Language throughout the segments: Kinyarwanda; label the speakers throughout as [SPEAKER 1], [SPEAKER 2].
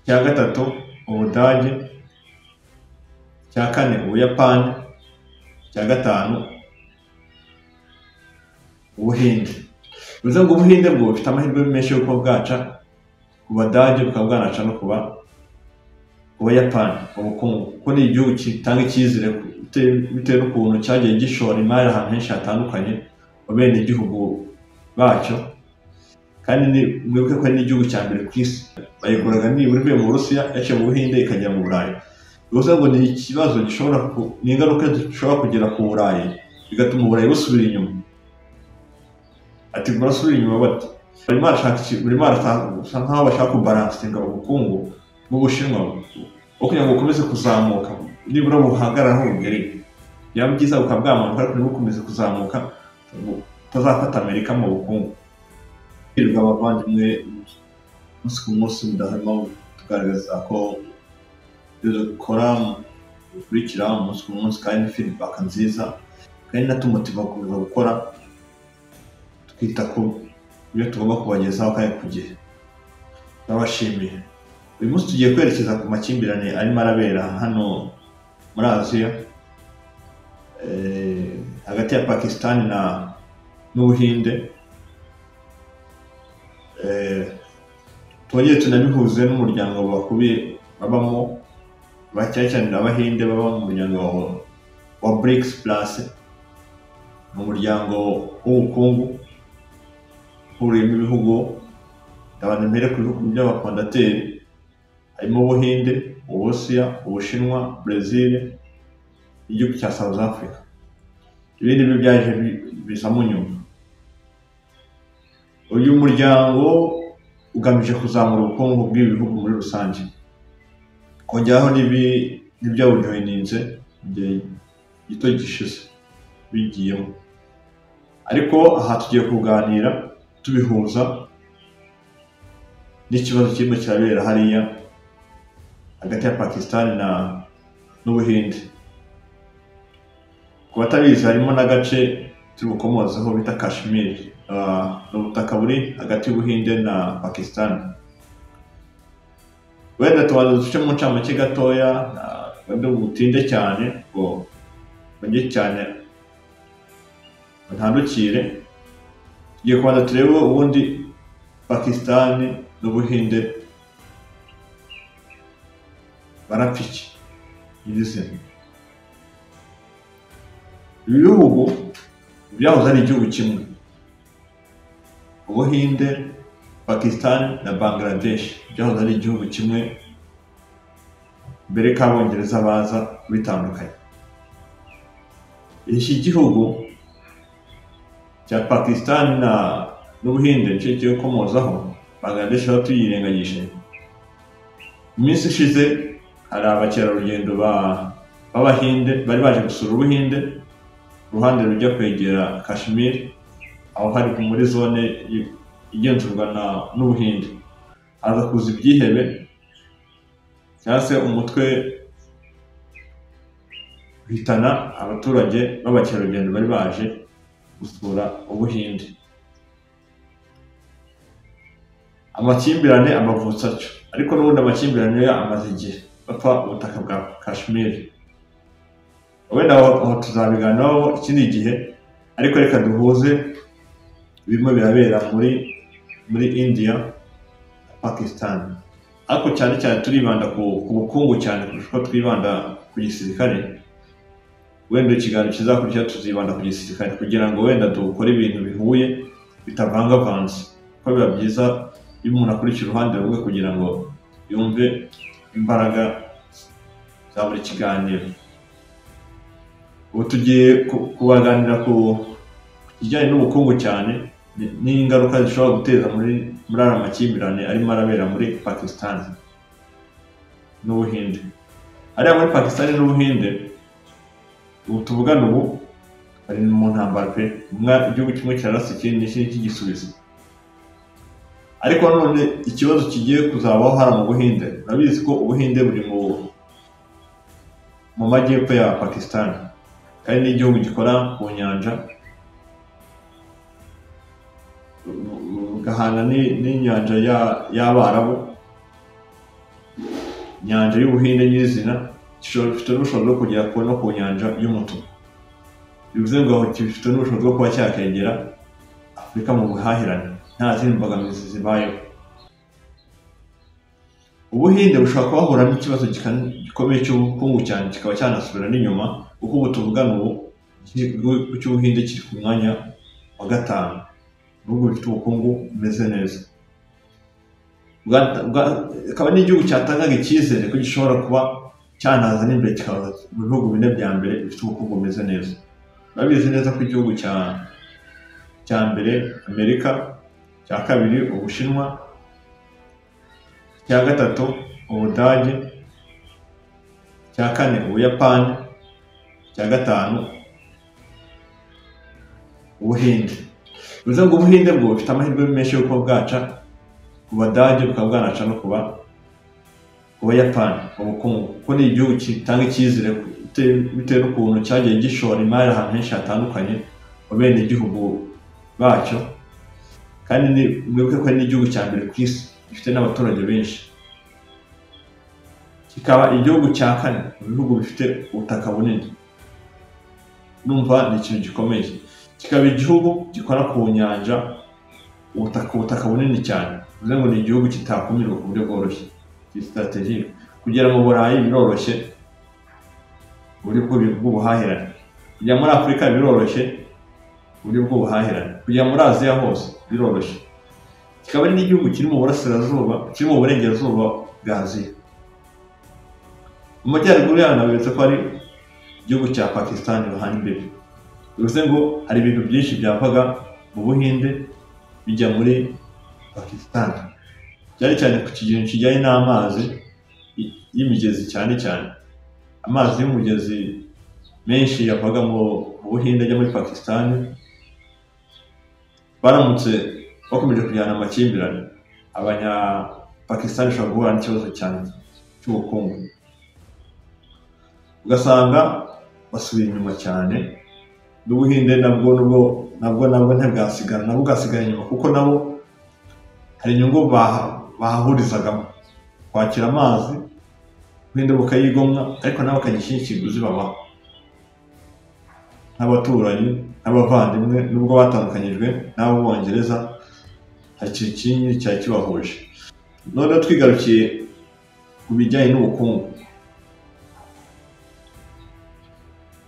[SPEAKER 1] cya gatatu Ubudage, cya kane Ubuyapani, cya gatanu Ubuhinde. Bivuze ngo Ubuhinde bwo bufite amahirwe menshi yo kuba bwaca ku Badage, bukaba bwanaca no kuba Ubuyapani ubukungu, kuko ni igihugu kitanga icyizere bitewe n'ukuntu cyagiye gishora imari ahantu henshi hatandukanye mu bene igihugu bacyo, kandi mwibuke ko ari n'igihugu cya mbere ku isi bayiguraga nibura ivuye mu Burusiya yaciye mu Buhinde ikagera mu Burayi. Bivuze ngo ni ikibazo gishobora ni ingaruka zishobora kugera ku Burayi bigatuma Uburayi busubira inyuma. Ati burasubira inyuma bati barimo barashaka nkaho bashaka kubalansinga ubukungu bw'Ubushinwa kugira ngo bukomeze kuzamuka, nibura buhagarara aho bugere. Byaba byiza bukaba bwamanuka ariko ntibukomeze kuzamuka utazafata Amerika mu bukungu. Abavandimwe umunsi ku munsi mudahwema tugaragaza ko ibyo dukora bikurikira umunsi ku munsi kandi feedback nziza, kandi natumutima gukomeza gukora twita ku byo tugomba kubagezaho kandi ku gihe. Nabashimiye. Uyu munsi tugiye kwerekeza ku makimbirane arimo arabera hano muri Aziya hagati ya Pakistan n'Ubuhinde. Twongeye tunabihuze n'umuryango bakubiye babamo cyane Abahinde baba mu muryango wa BRICS Plus, ni umuryango w'ubukungu uhuriyemo ibihugu abantu mbere ku bihugu by'abafondateri, harimo Ubuhinde, Uburusiya, Ubushinwa, Brazil, igihugu cya South Africa. Ibindi byo byaje biza mu nyuma. Uyu muryango ugamije kuzamura ubukungu bw'ibihugu muri rusange, kongeraho n'ibyawujoyininze igihe gito gishize bigiyemo. Ariko aha tugiye kuganira tubihuza n'ikibazo kirimo kirabera hariya hagati ya Pakistan n'Ubuhinde. Ku batabizi harimo n'agace tubukomozaho bita Kashmir, n'ubutaka buri hagati y'Ubuhinde na Pakistan. Wenda tubanza duce mu ncamake gatoya, wenda butinde cyane ngo bajye cyane ntandukire. Tugiye kubanza turebe ubundi Pakistan n'Ubuhinde barapiki y'izina. Ibi bihugu byahoze ari igihugu kimwe, Ubuhinde, Pakistan na Bangladesh byahoze ari igihugu kimwe mbere k'Abongereza baza bitandukanye. Iki gihugu cya Pakistan n'Ubuhinde nicyo kigiye komozaho, Bangladesh aho tuyirengagije. Mu minsi ishize hari abakerarugendo b'Abahinde bari baje gusura Ubuhinde, uruhande rujya kwegera Kashmir, aho hari muri zone igenzurwa n'Ubuhinde. Haza kuza ibyihebe cyangwa se umutwe uhitana abaturage b'abakerarugendo bari baje gusura Ubuhinde. Amakimbirane amavutsa atyo, ariko n'ubundi amakimbirane amaze igihe bapfa ubutaka bwa Kashmir. Wenda aho tuzabiganiraho ikindi gihe, ariko reka duhuze birimo birabera muri India na Pakistan. Ariko cyane cyane turibanda ku bukungu cyane kurusha uko twibanda ku gisirikare. Wenda ikiganiro kizakurikira tuzibanda ku gisirikare kugira ngo wenda dukore ibintu bihuye bitavangavanze, kuko biba byiza iyo umuntu akurikira uruhande rumwe kugira ngo yumve imbaraga za buri kiganiro. Ubu tugiye kubaganira ku kijyanye n'ubukungu cyane n'ingaruka zishobora guteza muri aya makimbirane arimo arabera muri Pakistan n'Ubuhinde. Hariya muri Pakistan n'Ubuhinde ubu tuvugana ubu bari mu ntambara pe, igihugu kimwe kirarasa ikindi cy'igisubizo. Ariko none ikibazo kigiye kuzabaho hara mu Buhinde, urabizi ko Ubuhinde buri mu majyepfo ya Pakistan, kandi n'igihugu gikora ku nyanja, gahana n'inyanja y'Abarabu. inyanja y'Ubuhinde nyirizina gifite n'ubushobozi bwo kugera no ku nyanja y'Umutuku. Bivuze ngo aho gifite n'ubushobozi bwo kuba cyakegera Afurika mu buhahirane nta zindi mbogamizi zibayeho. Ubuhinde bushobora kubahura n'ikibazo gikomeye cy'ubukungu cyane kikaba cyanasubira n'inyuma, kuko ubu tuvugana ubu igihugu cy'Ubuhinde kiri ku mwanya wa 5 nubwo bifite ubukungu bumeze neza. Akaba n'igihugu cyatangaga icyizere ko gishobora kuba cyanaza n'imbere kikaza mu bihugu 4 bya mbere bifite ubukungu bumeze neza. Babizi neza ko igihugu cya mbere Amerika, cya kabiri Ubushinwa, cya gatatu Ubudage, cya kane Ubuyapani, cya gatanu Ubuhinde. Bivuze ngo Ubuhinde bwo bufite amahirwe menshi yo kuba bwaca ku Badage bukaba bwanaca no ku Bayapani mu bukungu, kuko ni igihugu gitanga icyizere bitewe n'ukuntu cyagiye gishora imari ahantu henshi hatandukanye mu bene igihugu bacyo, kandi mwibuke ko ari n'igihugu cya mbere ku isi gifite n'abaturage benshi, kikaba igihugu cya kane mu bihugu bifite ubutaka bunini. Numva ni ikintu gikomeye, kikaba igihugu gikora ku nyanja, ubutaka bunini cyane. Bivuze ngo ni igihugu kitakumirwa ku buryo bworoshye, strategique. Kugera mu Burayi biroroshye uburyo bw'ubuhahirane, kujya muri Afurika biroroshye uburyo bw'ubuhahirane, kujya muri Aziya hose biroroshye. Kikaba ari n'igihugu kiri mu burengerazuba bwa Aziya. Mu majyaruguru yanabetse ko ari igihugu cya Pakistan iruhande imbere. Bivuze ngo hari ibintu byinshi byavaga mu Buhinde bijya muri Pakistan, cyane cyane ku kintu kijyanye n'amazi y'imigezi. Cyane amazi y'umugezi menshi yavaga mu Buhinde ajya muri Pakistan. Baramutse bakomeje kujyana amakimbirane, Abanya-Pakistan bashobora guhura n'ikibazo cyane cy'ubukungu, ugasanga basubiye inyuma cyane. N'Ubuhinde nabwo ntibwasigara, nabwo bwasigara inyuma, kuko nabo hari inyungu bahahurizagamo kwakira amazi. Ubuhinde bukayigomwa, ariko nabo bakagishyira ikiguzi babaho n'abaturanyi n'abavandimwe, nubwo batandukanyijwe n'abo Bongereza, hari ikintu kinini cyari kibahuje. None twigarukiye ku bijyanye n'ubukungu,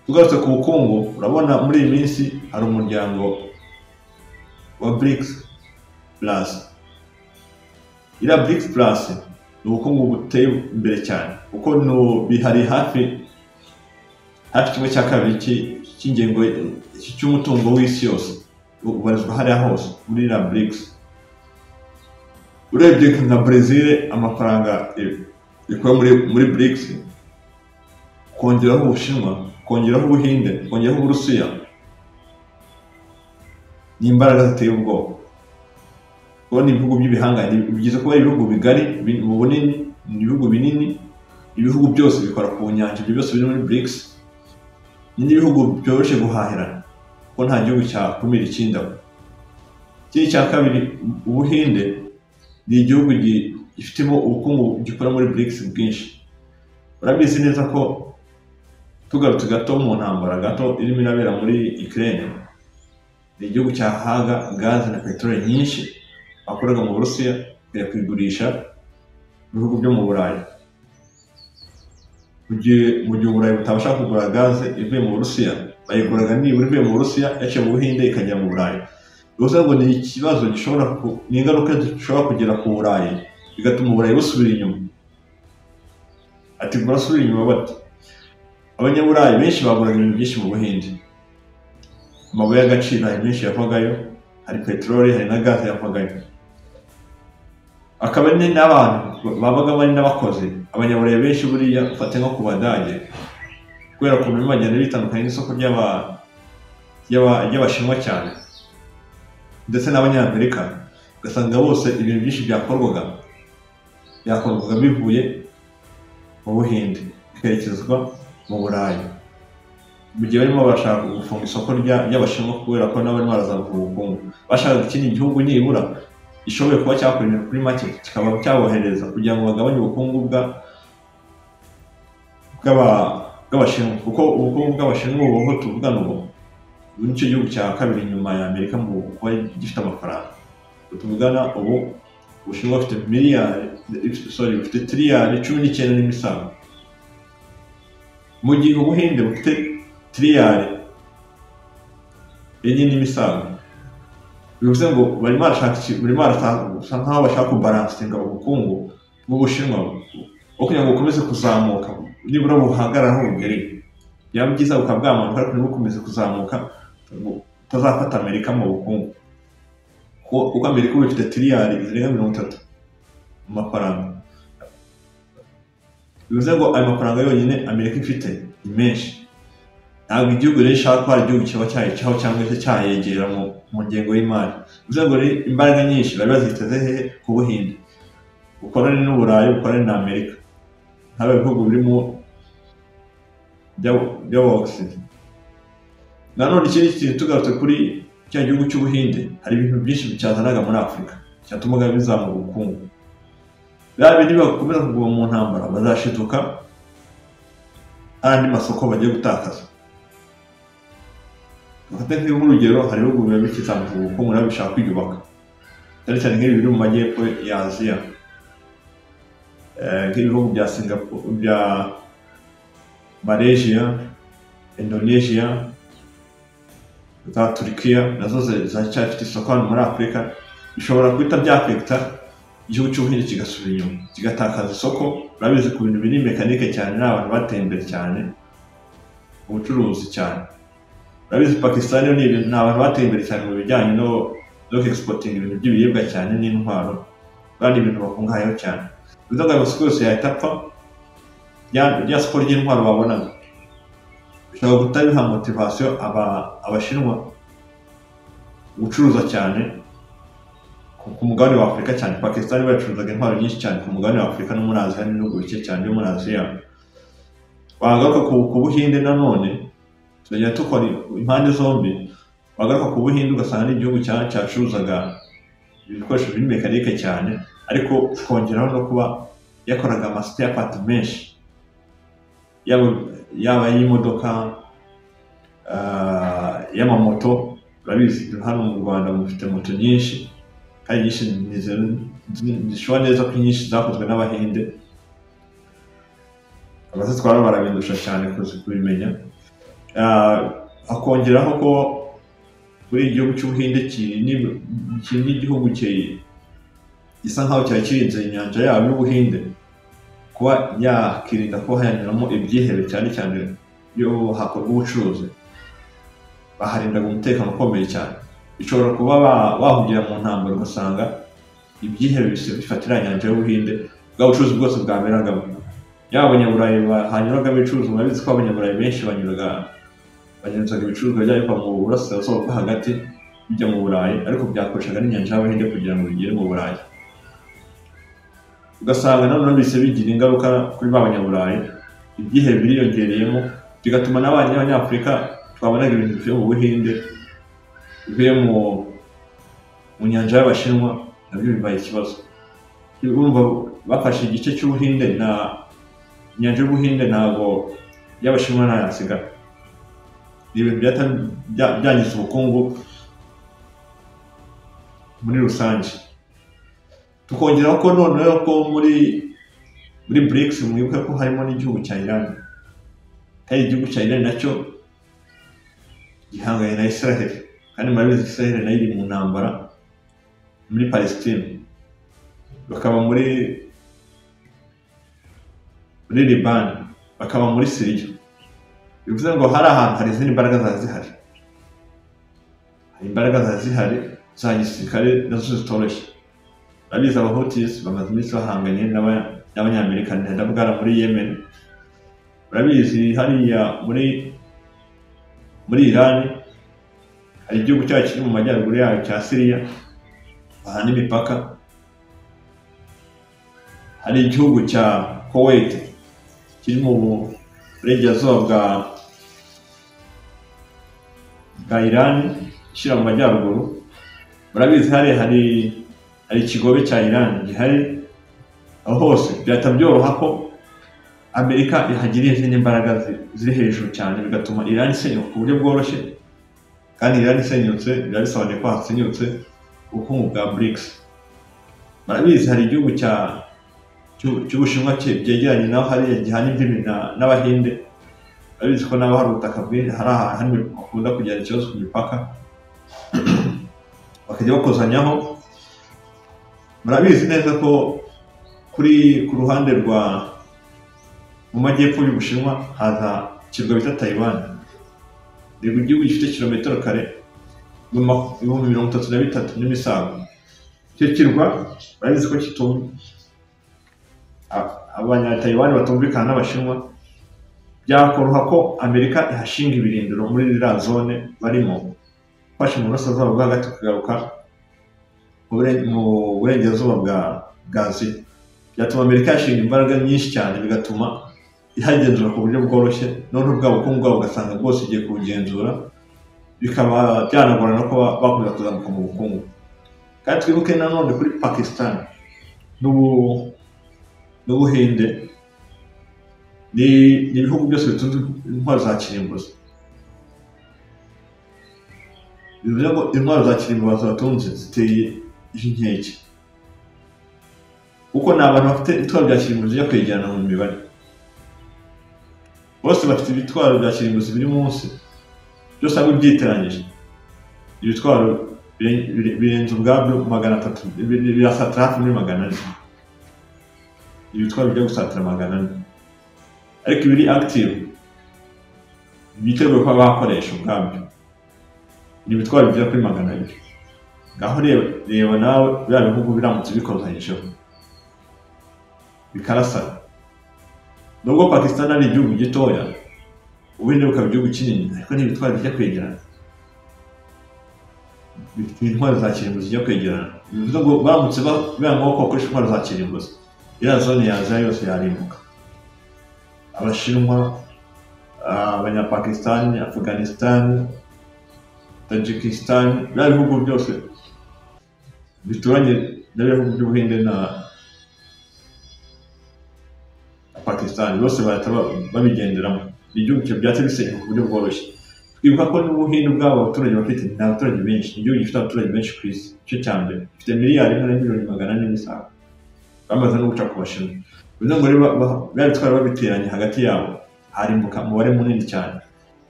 [SPEAKER 1] tugarutse ku bukungu, urabona muri iyi minsi hari umuryango wa BRICS Plus. Iriya BRICS Plus ni ubukungu buteye imbere cyane, kuko bihari hafi kimwe cya kabiri cy'ingengo cy'umutungo w'isi yose ubarizwa hariya hose muri iriya BRICS. Urebye nka Brazil, amafaranga ikora muri BRICS, kongeraho Ubushinwa, kongeraho Ubuhinde, kongeraho Uburusiya, ni imbaraga ziteye ubwoba. Kubona ibihugu by'ibihangane bigize kuba ibihugu bigari bunini, ibihugu binini, ibihugu byose bikora ku nyanja, ibyo byose biri muri BRICS. Ni ibihugu byoroshye guhahirana, kuko nta gihugu cyakumira ikindi. Ikindi cya kabiri, Ubuhinde ni igihugu gifitemo ubukungu gikora muri BRICS bwinshi. Urabizi neza ko tugarutse gato mu ntambara gato irimo irabera muri Ukraine, ni igihugu cyahaga gaze na peteroli nyinshi bakoraga mu Burusiya kujya kwigurisha mu bihugu byo mu Burayi. Mu gihe Uburayi butabasha kugura gaze ivuye mu Burusiya, bayiguraga nibura ivuye mu Burusiya yaciye mu Buhinde ikajya mu Burayi. Bivuze ngo ni ikibazo ni ingaruka zishobora kugera ku Burayi, bigatuma Uburayi busubira inyuma. Ati burasubira inyuma bati? Abanyaburayi benshi baguraga ibintu byinshi mu Buhinde. Amabuye y'agaciro hari menshi yavagayo, hari peteroli, hari na gaze yavagayo. Akaba ni n'abantu babaga bari n'abakozi. Abanyaburayi benshi buriya ufate nko ku Badage, kubera ukuntu bagenda bitandukanye n'isoko ry'Abashinwa cyane, ndetse n'Abanyamerika, ugasanga bose ibintu byinshi byakorwaga bivuye mu Buhinde bikerekezwa mu Burayi. Mu gihe barimo bashaka gufunga isoko ry'Abashinwa, kubera ko nabo barimo barazamura ubukungu, bashaka ikindi gihugu nibura gishoboye kuba cyakorera kuri make kikaba cyabohereza kugira ngo bagabanye ubukungu bw'Abashinwa, kuko ubukungu bw'Abashinwa ubu tuvugana ubu nicyo gihugu cya kabiri nyuma ya Amerika mu kuba gifite amafaranga. Tuvugana ubu Ubushinwa bufite bufite tiriyari 19 n'imisago, mu gihe Ubuhinde bufite tiriyari 4 n'imisago. Bivuze ngo barimo barasa nkaho bashaka kubalansinga ubukungu bw'Ubushinwa kugira ngo bukomeze kuzamuka, nibura buhagarara aho bugere. Byaba byiza bukabwamanuka ariko ntibukomeze kuzamuka utazafata Amerika mu bukungu, kuko Amerika ubu ifite tiriyari zirenga 30 mu mafaranga. Bivuze ngo ayo mafaranga yonyine Amerika ifite ni menshi. Ntabwo igihugu rero ishaka ko hari igihugu kiba cyayicaho cyangwa se cyayegera mu ngengo y'imari. Bivuze ngo imbaraga nyinshi bari baziteze hehe? Ku Buhinde, bukorane n'Uburayi, bukorane na Amerika, haba ibihugu birimo by'Abasida. Nanone ikindi kintu tugarutse kuri cya gihugu cy'Ubuhinde, hari ibintu byinshi bicyazanaga muri Afurika cyatumaga bizamura ubukungu. Bya bindi bakomeza kuguma mu ntambara bazashituka andi masoko bagiye gutakaza. Dufate nk'urugero, hari ibihugu biba bikizamuka ubukungu nabo bishaka kwiyubaka, cyane cyane nk'ibi biri mu majyepfo ya Aziya, nk'ibihugu bya Singapore, bya Malaysia, Indonesia, za Turkiya, nazo zacyafite isoko hano muri Afurika. Bishobora guhita byafekta igihugu cy'Ubuhinde kigasubira inyuma, kigatakaza isoko. Urabizi ku bintu biri mekanike cyane, n'abantu bateye imbere cyane ubucuruzi cyane. Urabizi Pakistan ni abantu bateye imbere cyane mu bijyanye no exporting ibintu by'ibiribwa cyane n'intwaro, kandi ibintu bakungahayeho cyane. Bivuze ngo amasoko yose yahita apfa, rya soko ry'intwaro babonaga bishobora gutanga biha motivation Abashinwa gucuruza cyane ku mugabane wa Afurika cyane. Pakistan bacuruzaga intwaro nyinshi cyane ku mugabane wa Afurika no muri Aziya, n'ibihugu bike cyane byo muri Aziya. Wagaruka ku Buhinde nanone, tujya tukora impande zombi. Wagaruka ku Buhinde ugasanga n'igihugu cyacuruzaga ibikoresho biri mekanike cyane, ariko kongeraho no kuba yakoraga spare part menshi, yaba y'imodoka, y'amamoto. Urabizi hano mu Rwanda mufite moto nyinshi, kandi nyinshi zishobora neza ko nyinshi zakozwe n'Abahinde. Abazitwara barabindusha cyane kubimenya. Akongeraho ko kuri igihugu cy'Ubuhinde n'igihugu gisa nkaho cyari kirinze inyanja yabo y'Ubuhinde, kuba yakirinda ko hanyuramo ibyihebe cyane cyane iyo hakorwa ubucuruzi. Baharindaga umutekano ukomeye cyane. Bishobora kuba bahugira mu ntambara, ugasanga ibyihebe bifatira inyanja y'Ubuhinde, bwa bucuruzi bwose bwaberagamo. Yaba Abanyaburayi hanyuragamo ibicuruzwa. Murabizi ko Abanyaburayi benshi banyuzaga ibicuruzwa byabo biva mu burasirazuba bwo hagati bijya mu Burayi, ariko byakoreshaga n'inyanja y'Ubuhinde kugira ngo bigere mu Burayi. Ugasanga nanone bise bigira ingaruka kuri ba Banyaburayi, ibyihebe biriyongereyemo, bigatuma n'Abanyafurika twabonaga ibintu bivuye mu Buhinde bivuye mu nyanja y'Abashinwa nabyo bibaye ikibazo. Urumva bafashe igice cy'Ubuhinde, na inyanja y'Ubuhinde ntabwo y'Abashinwa ntayasigara. Ibintu byangiza ubukungu muri rusange. Tukongeraho ko noneho ko muri BRICS mwibuke ko harimo n'igihugu cya Iran, kandi igihugu cya Iran nacyo gihanganye na Israel, kandi murabizi Israel nayo iri mu ntambara muri Palestine, bakaba muri Liban, bakaba muri Syria. Bivuze ngo hari ahantu hari izindi imbaraga zaza zihari, hari imbaraga zaza zihari za gisirikare nazo zitoroshye. Urabizi Abahouthis bamaze iminsi bahanganye n'Abanyamerika, ndabwara muri Yemen. Urabizi hariya muri Iran hari igihugu cyacu kiri mu majyaruguru yayo cya Syria, bahana imipaka. Hari igihugu cya Kuwait kiri mu burengerazuba bwa Iran ishyira mu majyaruguru. Murabizi hari ikigobe cya Iran gihari. Aho hose byahita byoroha ko Amerika ihagiriye izindi mbaraga ziri hejuru cyane bigatuma Iran isenyuka ku buryo bworoshye, kandi Iran isenyutse birabisobanuye ko hasenyutse ubukungu bwa BRICS. Barabizi hari igihugu cy'Ubushinwa byegeranye naho hariya gihana imbibi n'Abahinde, barabizi ko nabo hari ubutaka bwinshi, hari ahantu bakunda kugirana ikibazo ku mipaka bakajya bakozanyaho. Murabizi neza ko ku ruhande mu majyepfo y'Ubushinwa haza ikirwa bita Taiwan. Ni igihugu gifite kilometero kare 33 n'imisago. Icyo kirwa barabizi ko kitumye Abanya-Taiwan batumvikana n'Abashinwa, byakoroha ko Amerika ihashinga ibirindiro muri iriya zone barimo, fashe mu burasirazuba bwo hagati kugaruka mu burengerazuba bwa Aziya. Byatuma Amerika yashinga imbaraga nyinshi cyane, bigatuma ihagenzura ku buryo bworoshye, noneho bwa bukungu bwabo ugasanga bwose igiye kubugenzura, bikaba byanagorana ko bakomeza kuzamuka mu bukungu. Kandi twibuke nanone kuri Pakistan n'Ubuhinde, ni ibihugu byose bitunze intwaro za kirimbuzi. Bivuze ngo intwaro za kirimbuzi batunze ziteye inkeke, kuko ni abantu bafite ibitwaro bya kirimbuzi byo kwegerana mu mibare. Bose bafite ibitwaro bya kirimbuzi biri munsi, byose ari byiteranyije. Ibitwaro birenze ubwabyo 300, birasatira hafi muri 400. Ibitwaro bijya gusatira 400, ariko ibiri active biteguye ko bakoresha ubwabyo ni ibitwaro bigera kuri 200. Ngaho reba nawe bya bihugu biramutse bikozanyijeho bikarasana. Nubwo Pakistan ari igihugu gitoya, Ubuhinde bukaba igihugu kinini, ariko ni ibitwaro bijya kwegerana, bifite intwaro za kirimbuzi zijya kwegerana. Bivuze ngo baramutse banga ko bakoresha intwaro za kirimbuzi, iriya zone ya Aziya yose yarimbuka. Abashinwa, Abanyapakistan, Afghanistan, Tajikistan, bya bihugu byose bituranye n'ibihugu by'Ubuhinde na Pakistan, bose bahita babigenderamo. Igihugu byatse bisenyuka ku buryo bworoshye. Twibuka ko n'Ubuhinde bwabo abaturage bafite ni abaturage benshi, igihugu gifite abaturage benshi ku isi. Icyo cya mbere gifite miliyari 1,400,000 n'imisago, bamaze no guca ku Bashinwa. Bivuze ngo bari twari babiteranye hagati yabo, harimbuka umubare munini cyane.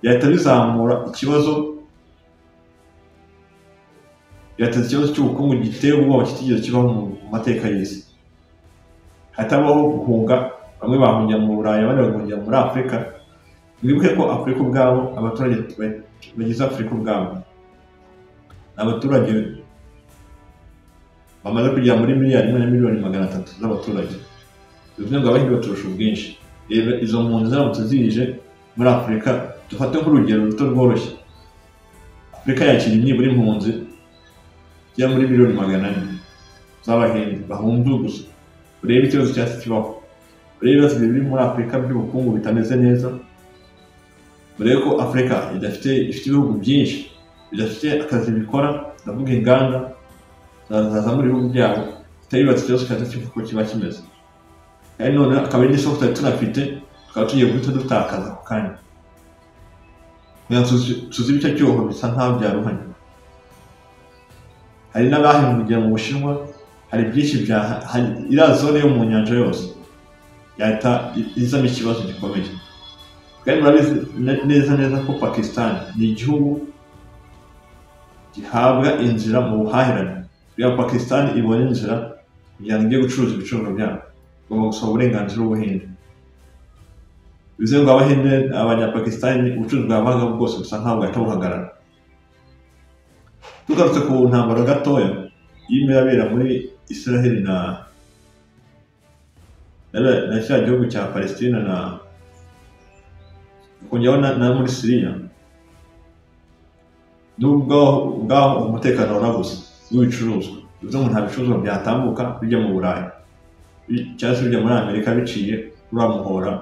[SPEAKER 1] Byahita bizamura ikibazo cy'ubukungu giteye ubwoba kitigeze kibaho mu mateka y'isi. Hatabaho guhunga, bamwe bahungira mu Burayi, abandi bahungira muri Afurika. Mwibuke ko Afurika ubwabo, abaturage bagize Afurika ubwabo, abaturage bamaze kugera muri miliyari 1,300,000 z'abaturage. Bivuze ngo Abahinde baturusha ubwinshi. Izo mpunzi zaramutse zije muri Afurika, dufate nk'urugero ruto rworoshye, Afurika yakira nibura impunzi zigera muri 400,000 z'Abahinde bahunze gusa. Urebe ikibazo cyose kibaho, urebe ibibazo biri muri Afurika by'ubukungu bitameze neza, urebe ko Afurika ifite ibihugu byinshi bidafite akazi bikora, ndavuga inganda zaza muri ibihugu byabo, zitabibatse ikibazo cyose ko kiba kimeze. Kandi none akaba ari n'isoko tunafite, tukaba tugiye guhita dutakaza ako kanya. Tuzi icyo cyoho bisa nkaho byaruhanye. Hari n'abahungiye mu Bushinwa, hari byinshi iriya zone yo mu nyanja yose yahita izamo ikibazo gikomeye. Kandi murabizi neza ko Pakistan ni igihugu gihabwa inzira mu buhahirane. Kugira Pakistan ibone inzira kugira ngo ijye gucuruza ibicuruzwa byabo, igomba gusaba uburenganzira bw'Ubuhinde. Bivuze ngo Abahinde, Abanyapakistan, ubucuruzi bwabo bwose busa nkaho bwahita buhagarara. Tugarutse ku ntambara gatoya irimo irabera muri Israel na cya gihugu cya Palestina kongeraho na muri Syria, nubwo umutekano warabuze w'ibicuruzwa. Bivuze ngo nta bicuruzwa byatambuka bijya mu Burayi cyangwa se bijya muri Amerika biciye kuri muhora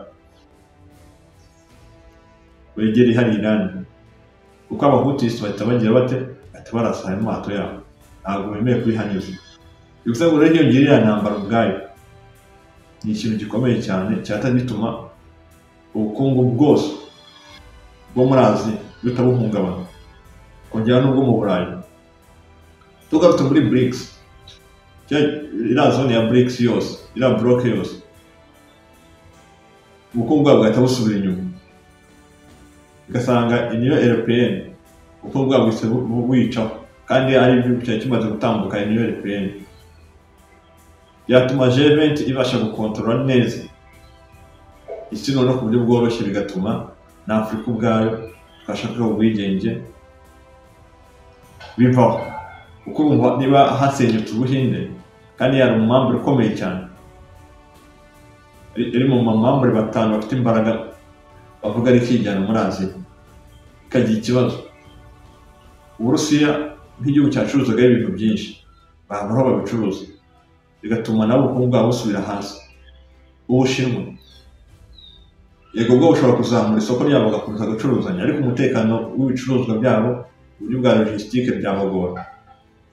[SPEAKER 1] wegereye hari Iran, kuko Abahutis bahita bagira bate, bahita barasa amato yabo, ntabwo bemeye kubihanyuza. Bivuze ngo rero iyo ntambara ubwayo ni ikintu gikomeye cyane cyahita gituma ubukungu bwose bwo muri Aziya butabuhungabana, kongera n'ubwo mu Burayi. Tugarutse muri BRICS, iriya zone ya BRICS yose, iriya bloc yose, ubukungu bwabo bwahita busubira inyuma, ugasanga Union Européenne ubukungu bwabo bwise buyicaho, kandi ari igihugu cyari kimaze gutambuka Union Européenne. Byatuma G20 ibasha gukontorora neza isi noneho ku buryo bworoshye, bigatuma na Afurika ubwayo twashaka ubwigenge bivaho. Kuko urumva niba hasenyutse Ubuhinde kandi yari umumambure ukomeye cyane, iri mu mamambure batanu bafite imbaraga bavuga ari kijyana muri Aziya, ikagira ikibazo. Uburusiya nk'igihugu cyacuruzaga ibintu byinshi babura aho babicuruza, bigatuma nabo ubukungu bwabo busubira hasi. Ubushinwa yego bwo bushobora kuzamura isoko ryabo bagakomeza gucuruzanya, ariko umutekano w'ibicuruzwa byabo, uburyo bwa logistique byabagora.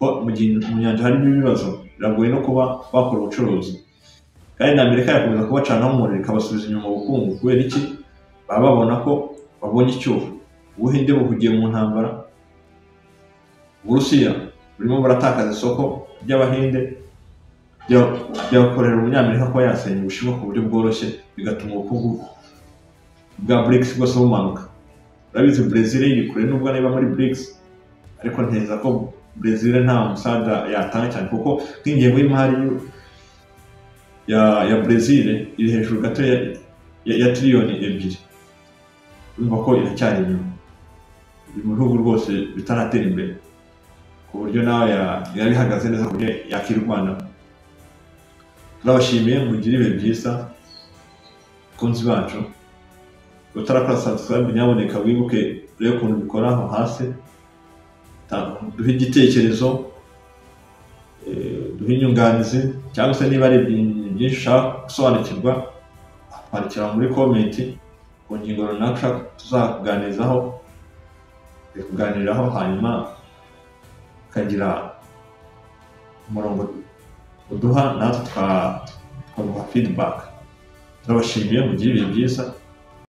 [SPEAKER 1] Ko mu gihe mu nyanja harimo ibibazo, biragoye no kuba bakora ubucuruzi. Kandi na Amerika yakomeza kubacanaho umuriro ikabasubiza inyuma mu bukungu. Kubera iki? Baba babona ko babonye icyuho. Ubuhinde buhugiye mu ntambara, Uburusiya burimo buratakaza isoko ry'Abahinde, byakorera Umunyamerika ko yasenya Ubushinwa ku buryo bworoshye, bigatuma ubukungu bwa BRICS bwose bumanuka. Urabizi Brazil iri kure nubwo niba muri BRICS, ariko nteza ko Brazil nta musada yatanga cyane, kuko nk'ingengo y'imari ya Brazil iri hejuru gato ya triliyoni 2. Urumva ko iracyari inyuma, iri mu bihugu rwose bitaratera imbere, ku buryo nawe yari ihagaze neza ku buryo yakirwana. Turabashimiye, mugire ibihe byiza kunzi bacu. Utarakora subscribe nyaboneka wibuke rero ukuntu bikora aho hasi, duhe igitekerezo, duhe inyunganizi, cyangwa se niba ari byinshi ushaka gusobanukirwa kwandikira muri comment ku ngingo runaka ushaka tuzakuganirizaho, kuganiraho, hanyuma ukagira umurongo uduha natwe twaguha feedback. Turabashimiye, mugire ibihe byiza.